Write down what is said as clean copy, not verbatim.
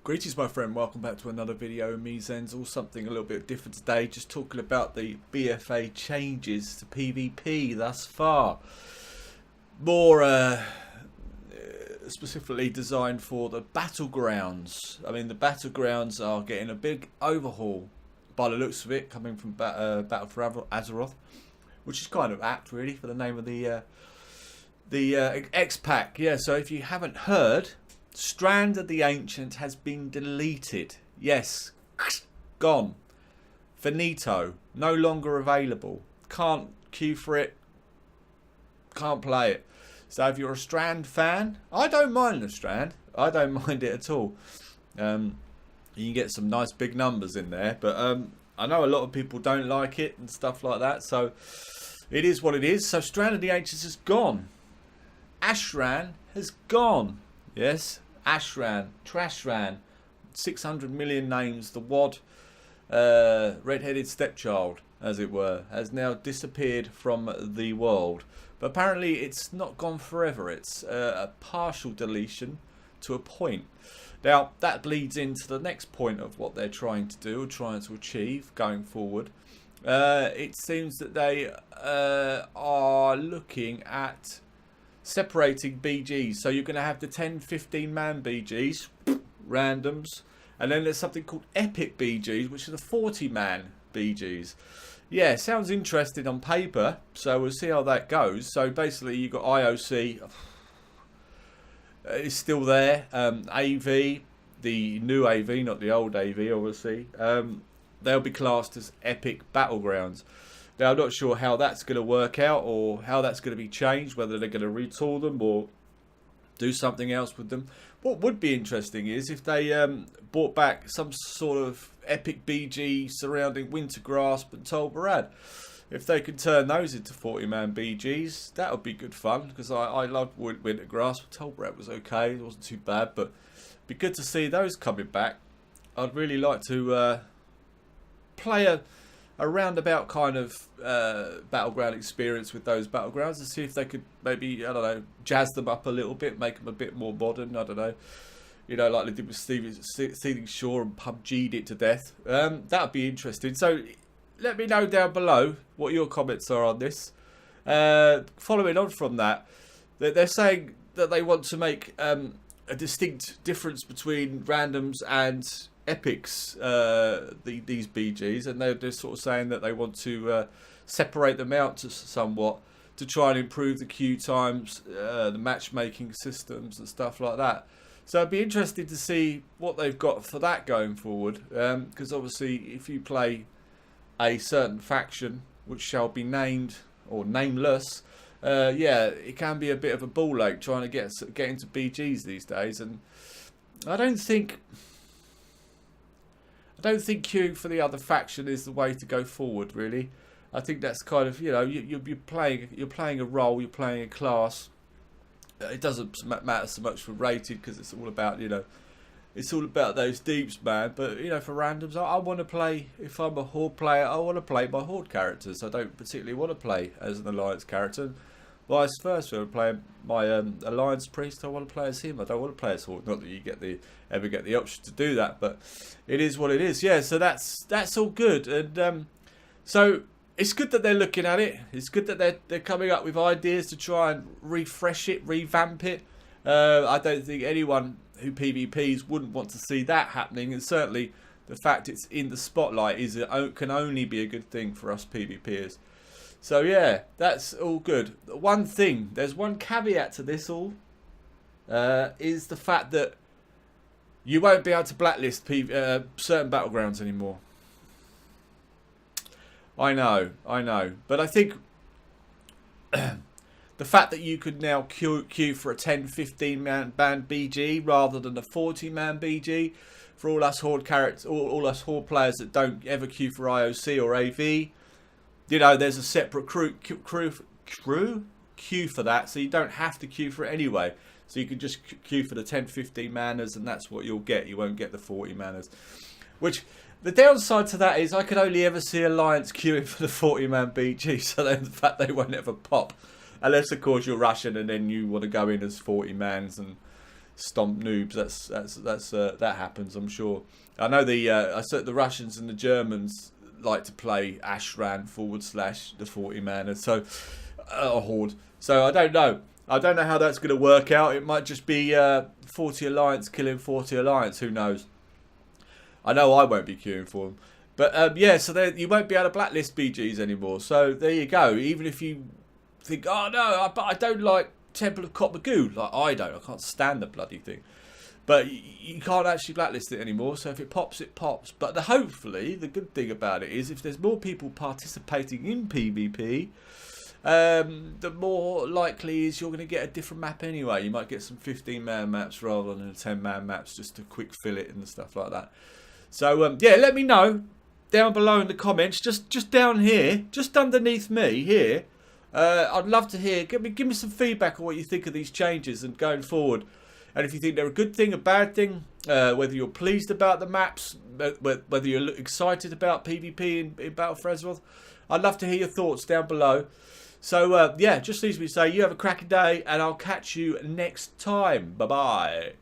Greetings my friend, welcome back to another video. Me Zenzul, something a little bit different today, just talking about the BFA changes to PvP thus far. More specifically designed for the Battlegrounds. I mean, the Battlegrounds are getting a big overhaul by the looks of it, coming from Battle for Azeroth, which is kind of apt really for the name of the X-Pack. Yeah, so if you haven't heard, Strand of the Ancient has been deleted. Yes, gone. Finito. No longer available. Can't queue for it. Can't play it. So if you're a Strand fan, I don't mind the Strand. I don't mind it at all. You can get some nice big numbers in there. But I know a lot of people don't like it and stuff like that. So it is what it is. So Strand of the Ancients is gone. Ashran has gone. Yes. Ashran, Trashran, 600 million names, the WOD red-headed stepchild, as it were, has now disappeared from the world. But apparently it's not gone forever. It's a partial deletion to a point. Now, that leads into the next point of what they're trying to do, or trying to achieve going forward. It seems that they are looking at separating BGs. So you're going to have the 10-15 man BGs, randoms, and then there's something called epic BGs, which are the 40 man BGs. Yeah, sounds interesting on paper, so we'll see how that goes. So basically you've got IOC is still there, AV, the new AV, not the old AV obviously, they'll be classed as epic battlegrounds. Now, I'm not sure how that's going to work out or how that's going to be changed, whether they're going to retool them or do something else with them. What would be interesting is if they brought back some sort of epic BG surrounding Wintergrasp and Tolbarad. If they could turn those into 40-man BGs, that would be good fun, because I loved Wintergrasp. Tolbarad was okay, it wasn't too bad, but it'd be good to see those coming back. I'd really like to play a roundabout kind of battleground experience with those battlegrounds, and see if they could maybe, I don't know, jazz them up a little bit, make them a bit more modern. I don't know, you know, like they did with Stealing Shore and PUBG'd it to death. That would be interesting. So let me know down below what your comments are on this. Following on from that, they're saying that they want to make a distinct difference between randoms and epics, these BGs, and they're sort of saying that they want to separate them out to somewhat to try and improve the queue times, the matchmaking systems and stuff like that. So it'd be interesting to see what they've got for that going forward, because obviously if you play a certain faction which shall be named or nameless, yeah, it can be a bit of a ball ache trying to get into BGs these days. And I don't think queuing for the other faction is the way to go forward, really. I think that's kind of, you know, you're playing a role, you're playing a class. It doesn't matter so much for rated, because it's all about, you know, it's all about those deeps, man. But, you know, for randoms, I want to play, if I'm a Horde player, I want to play my Horde characters. I don't particularly want to play as an Alliance character. Vice versa, I'm playing my Alliance Priest, I want to play as him. I don't want to play as Horde. Not that you ever get the option to do that, but it is what it is. Yeah, so that's all good. And so it's good that they're looking at it. It's good that they're coming up with ideas to try and refresh it, revamp it. I don't think anyone who PvPs wouldn't want to see that happening, and certainly the fact it's in the spotlight can only be a good thing for us PvPers. So yeah, that's all good. One thing, there's one caveat to this all, is the fact that you won't be able to blacklist certain battlegrounds anymore. I know, but I think the fact that you could now queue for a 10-15 man BG rather than a 40-man BG for all us Horde characters, all us Horde players that don't ever queue for IOC or AV. You know, there's a separate queue for that, so you don't have to queue for it anyway. So you can just queue for the 10-15 manners, and that's what you'll get. You won't get the 40 manners. Which, the downside to that is I could only ever see Alliance queuing for the 40-man BG, so then the fact they won't ever pop. Unless, of course, you're Russian and then you want to go in as 40 mans and stomp noobs. That happens, I'm sure. I know the Russians and the Germans like to play Ashran / the 40 man, and so a horde. So I don't know. I don't know how that's going to work out. It might just be 40 Alliance killing 40 Alliance. Who knows? I know I won't be queuing for them. But yeah, so you won't be able to blacklist BGs anymore. So there you go. Even if you think, oh no, I don't like Temple of Copper Goo. Like I don't. I can't stand the bloody thing. But you can't actually blacklist it anymore. So if it pops, it pops. But hopefully, the good thing about it is if there's more people participating in PvP, the more likely is you're going to get a different map anyway. You might get some 15-man maps rather than 10-man maps just to quick fill it and stuff like that. So yeah, let me know down below in the comments, just down here, just underneath me here. I'd love to hear. Give me some feedback on what you think of these changes and going forward. And if you think they're a good thing, a bad thing, whether you're pleased about the maps, whether you're excited about PvP in Battle for Azeroth, I'd love to hear your thoughts down below. So, yeah, just leaves me to say you have a cracking day, and I'll catch you next time. Bye-bye.